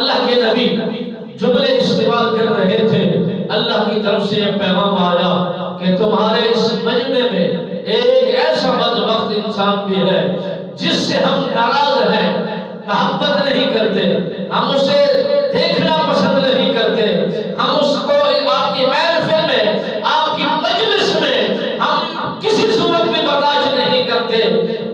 اللہ کے نبی جملے استعمال کر رہے تھے، اللہ کی طرف سے یہ پیغام آیا کہ تمہارے اس مجمع میں ایک ایسا بدبخت انسان بھی ہے جس سے ہم ناراض ہیں، محبت نہیں کرتے، ہم اسے دیکھنا پسند نہیں کرتے، ہم اس کو آپ کی محفل میں، آپ کی مجلس میں ہم کسی صورت میں برداشت نہیں کرتے۔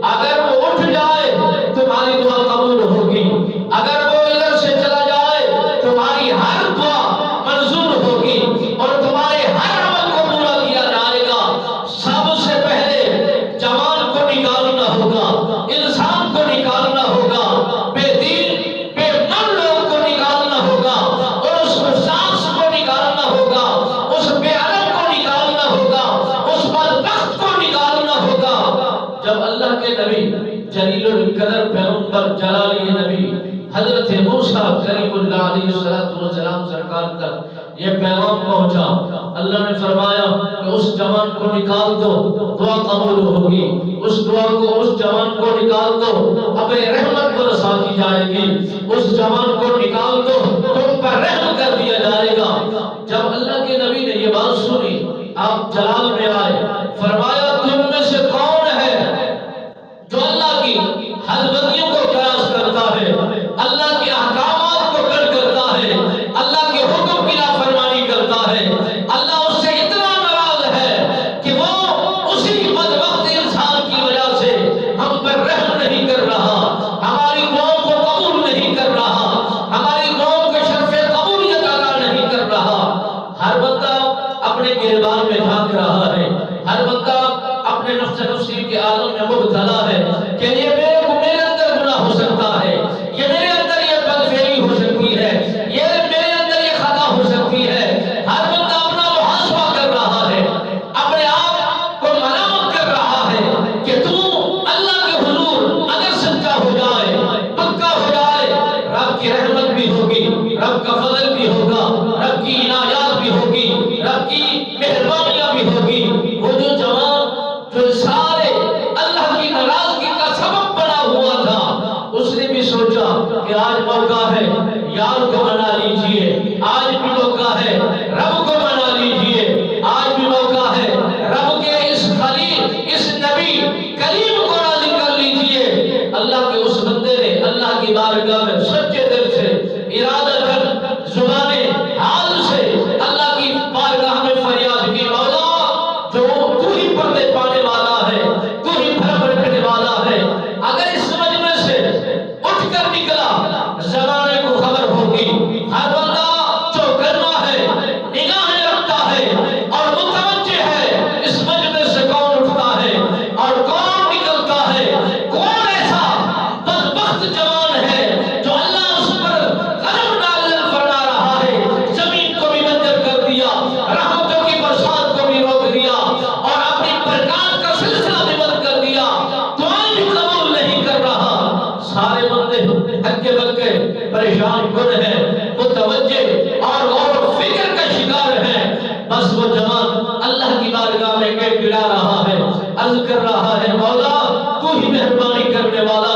اگر وہ اٹھ جائے تمہاری دعا قبول ہوگی، اگر وہ ادھر سے چلا جائے تمہاری ہر دعا منظور ہوگی اور تمہارے ہر عمل کو پورا کیا جائے گا۔ سب سے پہلے جوان کو نکالنا ہوگا، انسان کو نکالنا ہوگا، بے دین بے من لوگ کو نکالنا ہوگا، اور اس شخص کو نکالنا ہوگا، اس بے علم کو نکالنا ہوگا، اس بدبخت کو نکالنا ہوگا۔ جب اللہ کے نبی جلیل القدر پیغمبر جلالی نبی حضرت موسیٰ کریم اللہ علیہ السلام سرکار تک یہ پیغام پہنچا، اللہ نے فرمایا کہ اس جوان کو نکال دو، دعا قبول ہوگی، اس دعا کو، اس جوان کو نکال دو، اپنے رحمت برسا دی جائے گی، اس جوان کو نکال دو، تم پر رحم کر دیا جائے گا۔ جب اللہ کے نبی نے یہ بات سنی، آپ جلال میں آئے، فرمایا تم میں سے کون ہے جو اللہ کی حدبندیوں کو قیاس کرتا ہے، اللہ کے احکامات کو کر کرتا ہے، اللہ کے حکم کی نافرمانی کرتا ہے، اللہ اس سے اتنا ناراض ہے کہ وہ اسی بدبخت انسان کی وجہ سے ہم پر رحم نہیں کر رہا، ہماری دعاؤں کو قبول نہیں کر رہا، ہماری دعاؤں کے شرف قبولیت عطا نہیں کر رہا۔ ہر بندہ اپنے گریبان میں جھانک رہا ہے، ہر بندہ اپنے نفس نفسی کے عالم میں مبتلا ہے کہ یہ میرے اندر گناہ ہو سکتا ہے، یہ میرے اندر یہ بدفعلی ہو سکتی ہے، یہ میرے اندر یہ خطا ہو سکتی ہے۔ ہر بندہ اپنا محاسبہ کر رہا ہے، اپنے آپ کو ملامت کر رہا ہے کہ تو اللہ کے حضور اگر سچا ہو جائے، پکا ہو جائے، رب کی رحمت بھی ہوگی، رب کا فضل بھی ہوگا، رب کی عنایات بھی ہوگی، رب کی مہربانیاں بھی ہوگی۔ وہ جو جوان جو سارے اللہ کی ناراضگی کا سبب بنا ہوا تھا، اس نے بھی سوچا کہ آج موقع ہے، یار کو منا لیجئے، آج بھی موقع ہے، رب کو منا لیجئے، آج بھی موقع ہے، رب کے اس خلیل، اس نبی کریم کو راضی کر لیجئے۔ اللہ کے اس بندے نے اللہ کی بارگاہ میں سچے دل سے، ارادہ کر، زبان حال سے اللہ کی بارگاہ میں فریاد کی، مولا جو تو ہی پردے پانے والا ہے، تو ہی بھرم رکھنے والا ہے، اگر اس مجمع سے اٹھ کر نکلا زمانے کو خبر ہوگی، ہر بندہ جو کرنا ہے نگاہیں رکھتا ہے اور متوجہ ہے اس مجمع سے کون اٹھتا ہے اور کون نکلتا ہے، کون ایسا بدبخت جوان ہے جو اللہ اس پر غضب نازل فرما رہا ہے، زمین کو بھی بنجر کر دیا، رحمتوں کی برسات کو بھی روک دیا اور اپنی برکات کا سلسلہ بھی بند کر دیا، دعائیں بھی قبول نہیں کر رہا۔ سارے بندے ہکے بکے پریشان کن ہیں، متوجہ اور غور و فکر کا شکار ہیں، بس وہ جوان اللہ کی بارگاہ میں گر گڑا رہا ہے، عرض کر رہا ہے، مولا تو ہی مہربانی کرنے والا